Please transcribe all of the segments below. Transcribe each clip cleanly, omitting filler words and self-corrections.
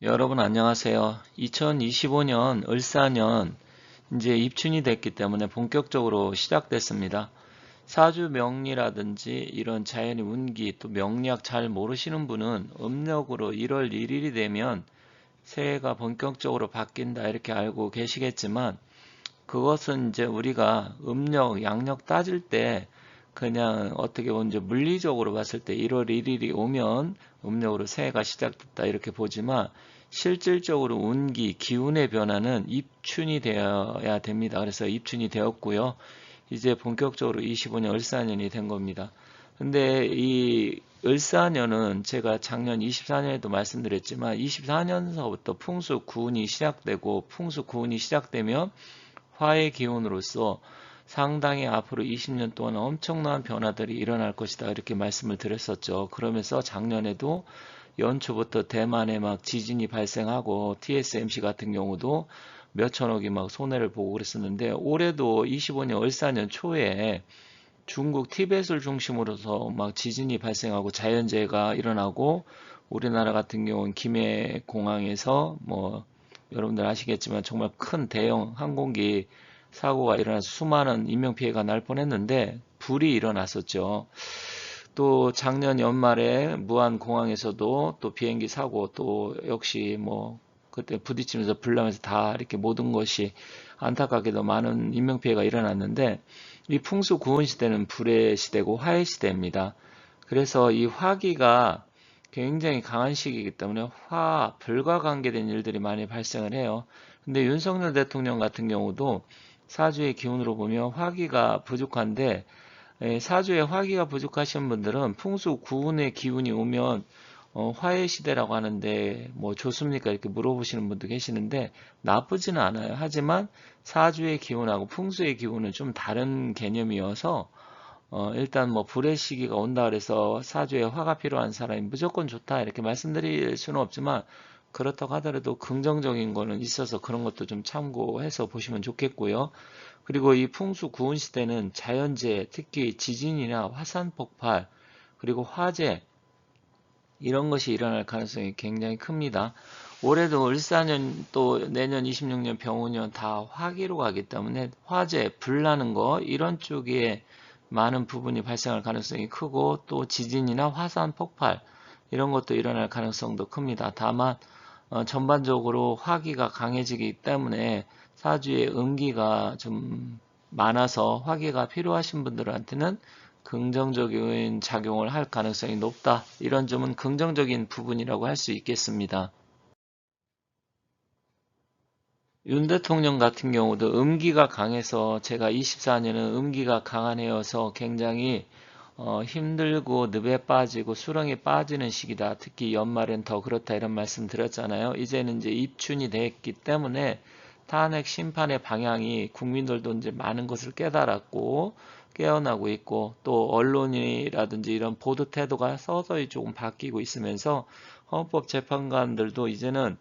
여러분 안녕하세요. 2025년 을사년 이제 입춘이 됐기 때문에 본격적으로 시작됐습니다. 사주 명리라든지 이런 자연의 운기 또 명리학 잘 모르시는 분은 음력으로 1월 1일이 되면 새해가 본격적으로 바뀐다 이렇게 알고 계시겠지만 그것은 이제 우리가 음력, 양력 따질 때 그냥 어떻게 보면 이제 물리적으로 봤을 때 1월 1일이 오면 음력으로 새해가 시작됐다 이렇게 보지만 실질적으로 운기, 기운의 변화는 입춘이 되어야 됩니다. 그래서 입춘이 되었고요. 이제 본격적으로 25년 을사년이 된 겁니다. 근데 이 을사년은 제가 작년 24년에도 말씀드렸지만 24년서부터 풍수 구운이 시작되고 풍수 구운이 시작되면 화의 기운으로서 상당히 앞으로 20년 동안 엄청난 변화들이 일어날 것이다 이렇게 말씀을 드렸었죠. 그러면서 작년에도 연초부터 대만에 막 지진이 발생하고 TSMC 같은 경우도 몇 천억이 막 손해를 보고 그랬었는데 올해도 25년 을사년 초에 중국 티벳을 중심으로서 막 지진이 발생하고 자연재해가 일어나고 우리나라 같은 경우는 김해 공항에서 뭐 여러분들 아시겠지만 정말 큰 대형 항공기 사고가 일어나서 수많은 인명피해가 날 뻔했는데 불이 일어났었죠. 또 작년 연말에 무안 공항에서도 또 비행기 사고 또 역시 뭐 그때 부딪히면서 불나면서 다 이렇게 모든 것이 안타깝게도 많은 인명피해가 일어났는데 이 풍수 구은 시대는 불의 시대고 화의 시대입니다. 그래서 이 화기가 굉장히 강한 시기이기 때문에 불과 관계된 일들이 많이 발생을 해요. 근데 윤석열 대통령 같은 경우도 사주의 기운으로 보면 화기가 부족한데 사주에 화기가 부족하신 분들은 풍수 구운의 기운이 오면 화해 시대라고 하는데 뭐 좋습니까? 이렇게 물어보시는 분도 계시는데 나쁘지는 않아요. 하지만 사주의 기운하고 풍수의 기운은 좀 다른 개념이어서 일단 뭐 불의 시기가 온다 그래서 사주에 화가 필요한 사람이 무조건 좋다 이렇게 말씀드릴 수는 없지만 그렇다고 하더라도 긍정적인 거는 있어서 그런 것도 좀 참고해서 보시면 좋겠고요. 그리고 이 풍수 구운 시대는 자연재해, 특히 지진이나 화산 폭발, 그리고 화재 이런 것이 일어날 가능성이 굉장히 큽니다. 올해도 을사년 또 내년 26년 병우년 다 화기로 가기 때문에 화재, 불 나는 거 이런 쪽에 많은 부분이 발생할 가능성이 크고 또 지진이나 화산 폭발 이런 것도 일어날 가능성도 큽니다. 다만 전반적으로 화기가 강해지기 때문에 사주에 음기가 좀 많아서 화기가 필요하신 분들한테는 긍정적인 작용을 할 가능성이 높다. 이런 점은 긍정적인 부분이라고 할 수 있겠습니다. 윤 대통령 같은 경우도 음기가 강해서 제가 24년은 음기가 강한 해여서 굉장히 힘들고 늪에 빠지고 수렁에 빠지는 시기다. 특히 연말엔 더 그렇다 이런 말씀 드렸잖아요. 이제는 이제 입춘이 됐기 때문에 탄핵 심판의 방향이 국민들도 이제 많은 것을 깨달았고 깨어나고 있고 또 언론이라든지 이런 보도 태도가 서서히 조금 바뀌고 있으면서 헌법재판관들도 이제는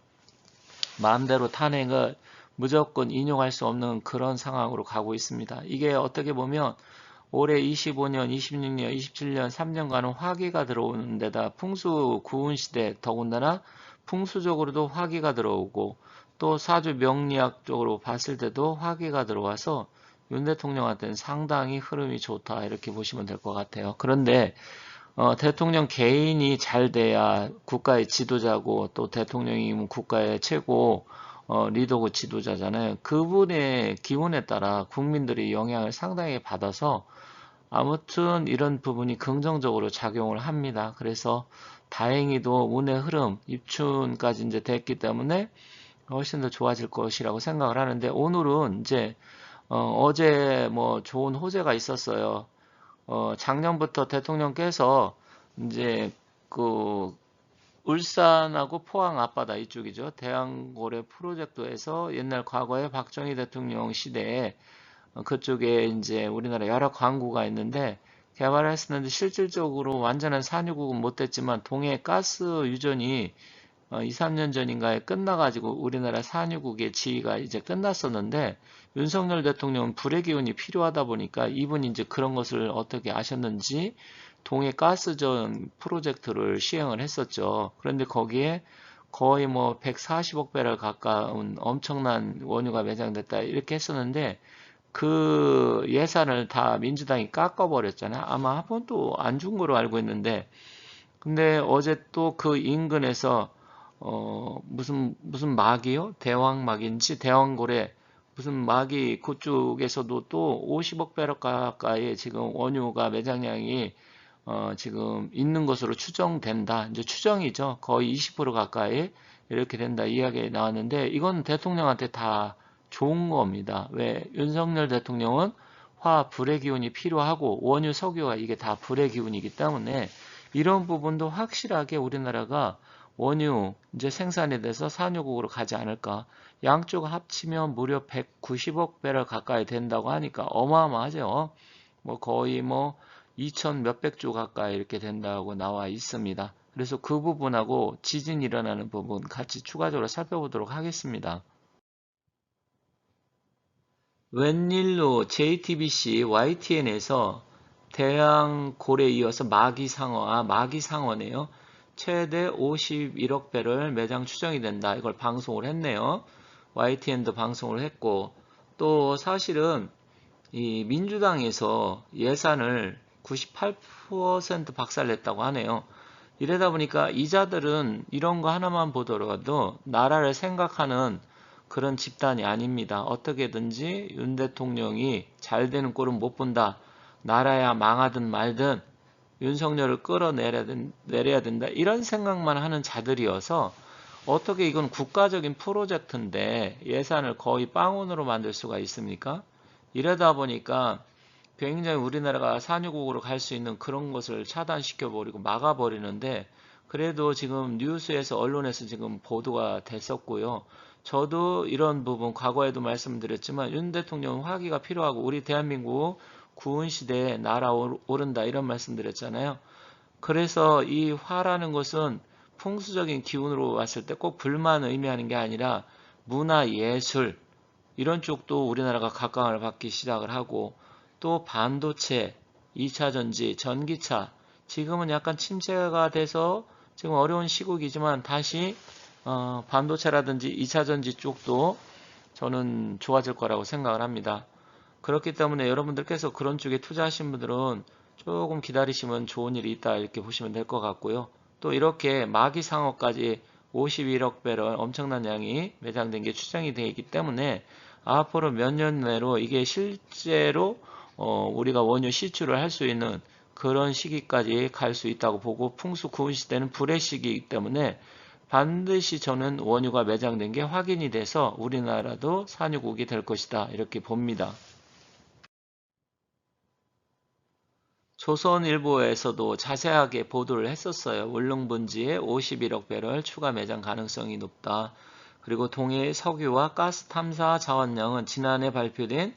마음대로 탄핵을 무조건 인용할 수 없는 그런 상황으로 가고 있습니다. 이게 어떻게 보면 올해 25년, 26년, 27년 3년간은 화기가 들어오는 데다 풍수 구운 시대 더군다나 풍수적으로도 화기가 들어오고 또 사주 명리학적으로 봤을 때도 화기가 들어와서 윤 대통령한테는 상당히 흐름이 좋다 이렇게 보시면 될 것 같아요. 그런데 대통령 개인이 잘 돼야 국가의 지도자고 또 대통령이 국가의 최고 리더고 지도자잖아요. 그분의 기운에 따라 국민들이 영향을 상당히 받아서 아무튼 이런 부분이 긍정적으로 작용을 합니다. 그래서 다행히도 운의 흐름, 입춘까지 이제 됐기 때문에 훨씬 더 좋아질 것이라고 생각을 하는데 오늘은 이제 어제 뭐 좋은 호재가 있었어요. 작년부터 대통령께서 이제 그 울산하고 포항 앞바다 이쪽이죠. 대왕고래 프로젝트에서 옛날 과거에 박정희 대통령 시대에 그쪽에 이제 우리나라 여러 광구가 있는데 개발을 했었는데 실질적으로 완전한 산유국은 못 됐지만 동해 가스 유전이 2, 3년 전인가에 끝나가지고 우리나라 산유국의 지위가 이제 끝났었는데 윤석열 대통령은 불의 기운이 필요하다 보니까 이분이 이제 그런 것을 어떻게 아셨는지 동해 가스전 프로젝트를 시행을 했었죠. 그런데 거기에 거의 뭐 140억 배럴 가까운 엄청난 원유가 매장됐다 이렇게 했었는데 그 예산을 다 민주당이 깎아버렸잖아요. 아마 한 번도 안 준 거로 알고 있는데 근데 어제 또 그 인근에서 무슨 막이요? 대왕막인지 대왕고래 무슨 막이 그쪽에서도 또 50억 배럴 가까이 지금 원유가 매장량이 지금 있는 것으로 추정된다. 이제 추정이죠. 거의 20% 가까이 이렇게 된다 이야기 나왔는데 이건 대통령한테 다 좋은 겁니다. 왜? 윤석열 대통령은 화 불의 기운이 필요하고 원유 석유가 이게 다 불의 기운이기 때문에 이런 부분도 확실하게 우리나라가 원유 이제 생산에 대해서 산유국으로 가지 않을까. 양쪽 합치면 무려 190억 배럴 가까이 된다고 하니까 어마어마하죠. 뭐 거의 뭐 2천 몇백 조 가까이 이렇게 된다고 나와 있습니다. 그래서 그 부분하고 지진 일어나는 부분 같이 추가적으로 살펴보도록 하겠습니다. 웬일로 JTBC YTN에서 대양골에 이어서 마기상어, 마기상어네요. 최대 51억 배럴 매장 추정이 된다. 이걸 방송을 했네요. YTN도 방송을 했고 또 사실은 이 민주당에서 예산을 98% 박살냈다고 하네요. 이러다 보니까 이자들은 이런 거 하나만 보더라도 나라를 생각하는 그런 집단이 아닙니다. 어떻게든지 윤 대통령이 잘 되는 꼴은 못 본다. 나라야 망하든 말든 윤석열을 끌어내려야 된다. 이런 생각만 하는 자들이어서 어떻게 이건 국가적인 프로젝트인데 예산을 거의 빵원으로 만들 수가 있습니까? 이러다 보니까 굉장히 우리나라가 산유국으로 갈 수 있는 그런 것을 차단시켜버리고 막아버리는데 그래도 지금 뉴스에서 언론에서 지금 보도가 됐었고요. 저도 이런 부분 과거에도 말씀드렸지만 윤 대통령 화기가 필요하고 우리 대한민국 구은시대에 날아오른다 이런 말씀드렸잖아요. 그래서 이 화라는 것은 풍수적인 기운으로 왔을 때 꼭 불만을 의미하는 게 아니라 문화, 예술 이런 쪽도 우리나라가 각광을 받기 시작을 하고 또 반도체, 2차 전지, 전기차 지금은 약간 침체가 돼서 지금 어려운 시국이지만 다시 반도체라든지 2차 전지 쪽도 저는 좋아질 거라고 생각을 합니다. 그렇기 때문에 여러분들께서 그런 쪽에 투자하신 분들은 조금 기다리시면 좋은 일이 있다 이렇게 보시면 될 것 같고요. 또 이렇게 마기상어까지 51억 배럴 엄청난 양이 매장된 게 추정이 되어 있기 때문에 앞으로 몇 년 내로 이게 실제로 우리가 원유 시추를 할 수 있는 그런 시기까지 갈 수 있다고 보고 풍수 구은 시대는 불의 시기이기 때문에 반드시 저는 원유가 매장된 게 확인이 돼서 우리나라도 산유국이 될 것이다 이렇게 봅니다. 조선일보에서도 자세하게 보도를 했었어요. 울릉분지에 51억 배럴 추가 매장 가능성이 높다. 그리고 동해 석유와 가스 탐사 자원량은 지난해 발표된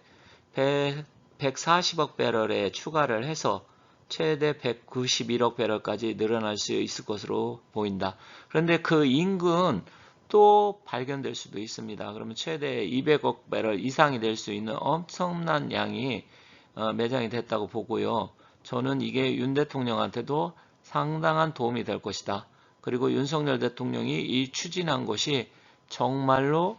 140억 배럴에 추가를 해서 최대 191억 배럴까지 늘어날 수 있을 것으로 보인다. 그런데 그 인근 또 발견될 수도 있습니다. 그러면 최대 200억 배럴 이상이 될 수 있는 엄청난 양이 매장이 됐다고 보고요. 저는 이게 윤 대통령한테도 상당한 도움이 될 것이다. 그리고 윤석열 대통령이 이 추진한 것이 정말로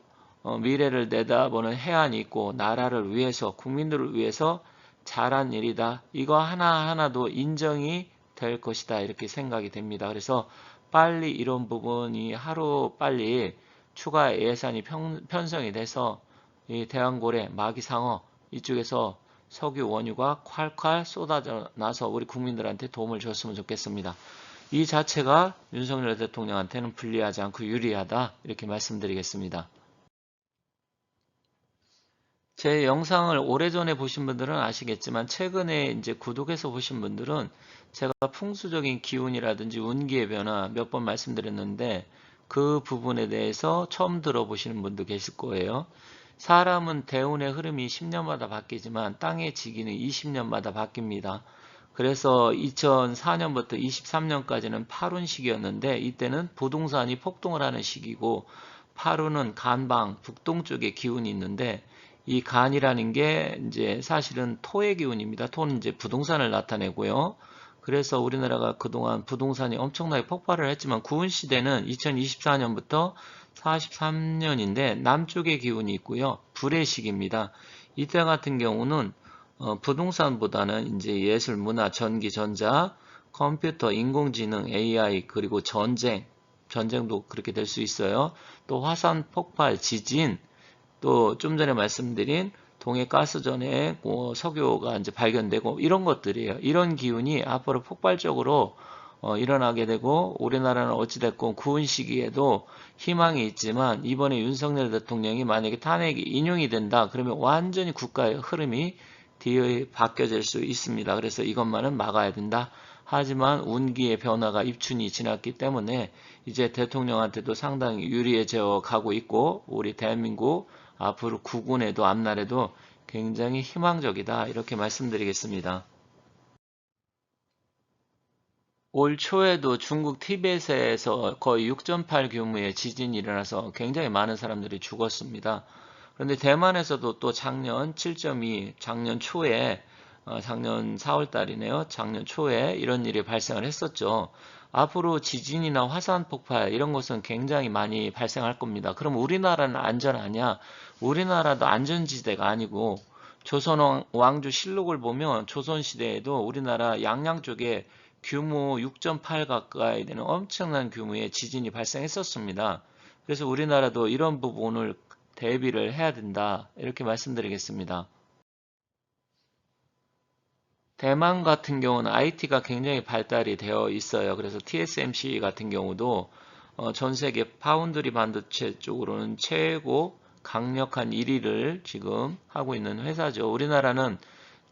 미래를 내다보는 해안이 있고 나라를 위해서 국민들을 위해서 잘한 일이다. 이거 하나하나도 인정이 될 것이다. 이렇게 생각이 됩니다. 그래서 빨리 이런 부분이 하루 빨리 추가 예산이 편성이 돼서 이 대왕고래, 마기상어 이쪽에서 석유 원유가 콸콸 쏟아져 나서 우리 국민들한테 도움을 줬으면 좋겠습니다. 이 자체가 윤석열 대통령한테는 불리하지 않고 유리하다 이렇게 말씀드리겠습니다. 제 영상을 오래전에 보신 분들은 아시겠지만 최근에 이제 구독해서 보신 분들은 제가 풍수적인 기운이라든지 운기의 변화 몇 번 말씀드렸는데 그 부분에 대해서 처음 들어보시는 분도 계실 거예요. 사람은 대운의 흐름이 10년마다 바뀌지만 땅의 지기는 20년마다 바뀝니다. 그래서 2004년부터 23년까지는 팔운 시기였는데 이때는 부동산이 폭등을 하는 시기고 팔운은 간방 북동쪽에 기운이 있는데 이 간이라는 게 이제 사실은 토의 기운입니다. 토는 이제 부동산을 나타내고요. 그래서 우리나라가 그동안 부동산이 엄청나게 폭발을 했지만 구은 시대는 2024년부터 43년인데 남쪽의 기운이 있고요. 불의 시기입니다. 이때 같은 경우는 부동산보다는 이제 예술, 문화, 전기, 전자, 컴퓨터, 인공지능, AI, 그리고 전쟁도 그렇게 될 수 있어요. 또 화산 폭발, 지진, 또 좀 전에 말씀드린 동해 가스전에 석유가 이제 발견되고 이런 것들이에요. 이런 기운이 앞으로 폭발적으로 일어나게 되고 우리나라는 어찌됐건 구은 시기에도 희망이 있지만 이번에 윤석열 대통령이 만약에 탄핵이 인용이 된다 그러면 완전히 국가의 흐름이 바뀌어질 수 있습니다. 그래서 이것만은 막아야 된다. 하지만 운기의 변화가 입춘이 지났기 때문에 이제 대통령한테도 상당히 유리해져 가고 있고 우리 대한민국 앞으로 국군에도 앞날에도 굉장히 희망적이다 이렇게 말씀드리겠습니다. 올 초에도 중국 티베트에서 거의 6.8 규모의 지진이 일어나서 굉장히 많은 사람들이 죽었습니다. 그런데 대만에서도 또 작년 7.2, 작년 초에 작년 4월 달이네요. 작년 초에 이런 일이 발생을 했었죠. 앞으로 지진이나 화산 폭발 이런 것은 굉장히 많이 발생할 겁니다. 그럼 우리나라는 안전하냐? 우리나라도 안전지대가 아니고 조선 왕조 실록을 보면 조선시대에도 우리나라 양양 쪽에 규모 6.8 가까이 되는 엄청난 규모의 지진이 발생했었습니다. 그래서 우리나라도 이런 부분을 대비를 해야 된다. 이렇게 말씀드리겠습니다. 대만 같은 경우는 IT가 굉장히 발달이 되어 있어요. 그래서 TSMC 같은 경우도 전 세계 파운드리 반도체 쪽으로는 최고 강력한 1위를 지금 하고 있는 회사죠. 우리나라는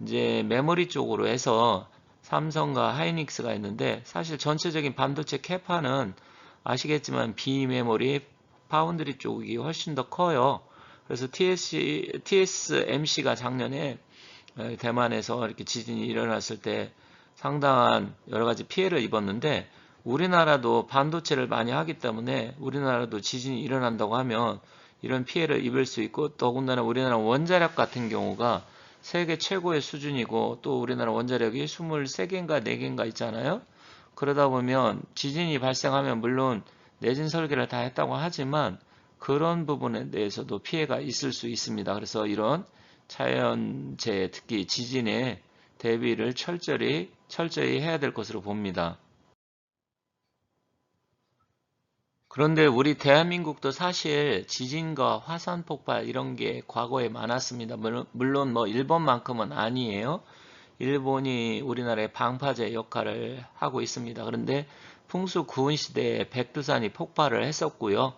이제 메모리 쪽으로 해서 삼성과 하이닉스가 있는데 사실 전체적인 반도체 캐파는 아시겠지만 비메모리 파운드리 쪽이 훨씬 더 커요. 그래서 TSMC가 작년에 대만에서 이렇게 지진이 일어났을 때 상당한 여러 가지 피해를 입었는데 우리나라도 반도체를 많이 하기 때문에 우리나라도 지진이 일어난다고 하면 이런 피해를 입을 수 있고 더군다나 우리나라 원자력 같은 경우가 세계 최고의 수준이고 또 우리나라 원자력이 23개인가 4개인가 있잖아요. 그러다 보면 지진이 발생하면 물론 내진 설계를 다 했다고 하지만 그런 부분에 대해서도 피해가 있을 수 있습니다. 그래서 이런 자연재해, 특히 지진에 대비를 철저히 해야 될 것으로 봅니다. 그런데 우리 대한민국도 사실 지진과 화산 폭발 이런 게 과거에 많았습니다. 물론 뭐 일본만큼은 아니에요. 일본이 우리나라의 방파제 역할을 하고 있습니다. 그런데 풍수 구은 시대에 백두산이 폭발을 했었고요.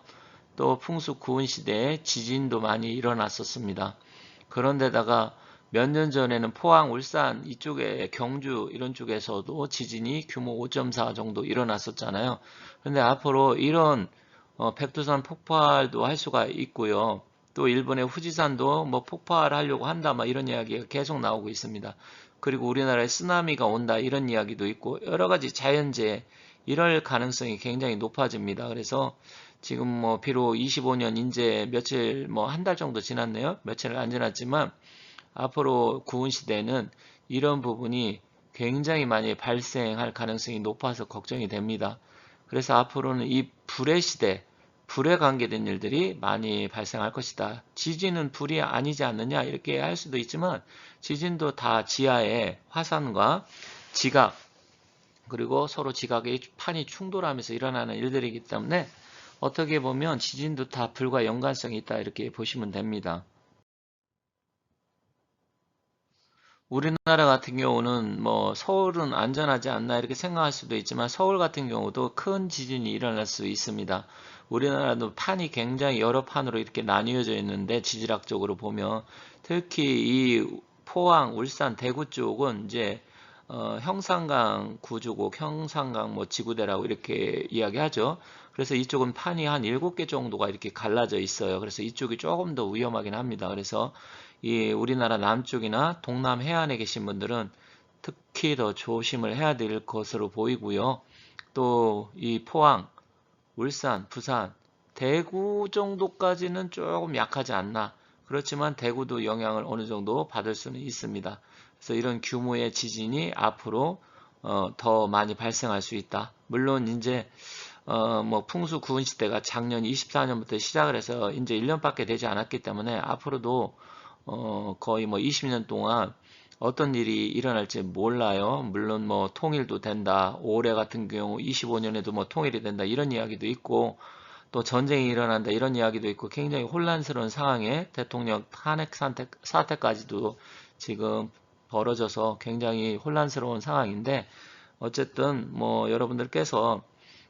또 풍수 구은 시대에 지진도 많이 일어났었습니다. 그런데다가 몇 년 전에는 포항, 울산 이쪽에 경주 이런 쪽에서도 지진이 규모 5.4 정도 일어났었잖아요. 그런데 앞으로 이런 백두산 폭발도 할 수가 있고요. 또 일본의 후지산도 뭐 폭발하려고 한다, 막 이런 이야기가 계속 나오고 있습니다. 그리고 우리나라에 쓰나미가 온다 이런 이야기도 있고 여러 가지 자연재해 이럴 가능성이 굉장히 높아집니다. 그래서 지금 뭐 비록 25년 이제 며칠 뭐 한 달 정도 지났네요. 며칠 안 지났지만 앞으로 구은 시대는 이런 부분이 굉장히 많이 발생할 가능성이 높아서 걱정이 됩니다. 그래서 앞으로는 이 불의 시대, 불에 관계된 일들이 많이 발생할 것이다. 지진은 불이 아니지 않느냐 이렇게 할 수도 있지만 지진도 다 지하의 화산과 지각 그리고 서로 지각의 판이 충돌하면서 일어나는 일들이기 때문에 어떻게 보면 지진도 다 불과 연관성이 있다 이렇게 보시면 됩니다. 우리나라 같은 경우는 뭐 서울은 안전하지 않나 이렇게 생각할 수도 있지만 서울 같은 경우도 큰 지진이 일어날 수 있습니다. 우리나라도 판이 굉장히 여러 판으로 이렇게 나뉘어져 있는데 지질학적으로 보면 특히 이 포항, 울산, 대구 쪽은 이제 형산강 구조고 형산강 뭐 지구대라고 이렇게 이야기하죠. 그래서 이쪽은 판이 한 7개 정도가 이렇게 갈라져 있어요. 그래서 이쪽이 조금 더 위험하긴 합니다. 그래서 이 우리나라 남쪽이나 동남 해안에 계신 분들은 특히 더 조심을 해야 될 것으로 보이고요. 또 이 포항, 울산, 부산, 대구 정도까지는 조금 약하지 않나. 그렇지만 대구도 영향을 어느 정도 받을 수는 있습니다. 그래서 이런 규모의 지진이 앞으로 더 많이 발생할 수 있다. 물론 이제 뭐 풍수 구은 시대가 작년 24년부터 시작을 해서 이제 1년밖에 되지 않았기 때문에 앞으로도 거의 뭐 20년 동안 어떤 일이 일어날지 몰라요. 물론 뭐 통일도 된다. 올해 같은 경우 25년에도 뭐 통일이 된다. 이런 이야기도 있고 또 전쟁이 일어난다. 이런 이야기도 있고 굉장히 혼란스러운 상황에 대통령 탄핵 사태까지도 지금 벌어져서 굉장히 혼란스러운 상황인데 어쨌든 뭐 여러분들께서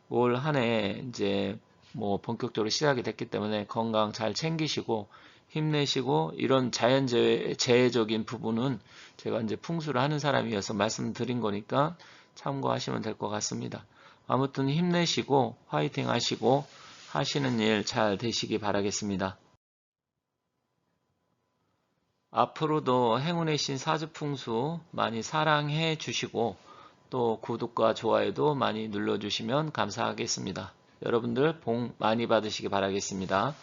올 한 해 이제 뭐 본격적으로 시작이 됐기 때문에 건강 잘 챙기시고 힘내시고 이런 자연재해적인 부분은 제가 이제 풍수를 하는 사람이어서 말씀드린 거니까 참고하시면 될 것 같습니다. 아무튼 힘내시고 화이팅 하시고 하시는 일 잘 되시기 바라겠습니다. 앞으로도 행운의 신 사주풍수 많이 사랑해 주시고 또 구독과 좋아요도 많이 눌러주시면 감사하겠습니다. 여러분들 복 많이 받으시기 바라겠습니다.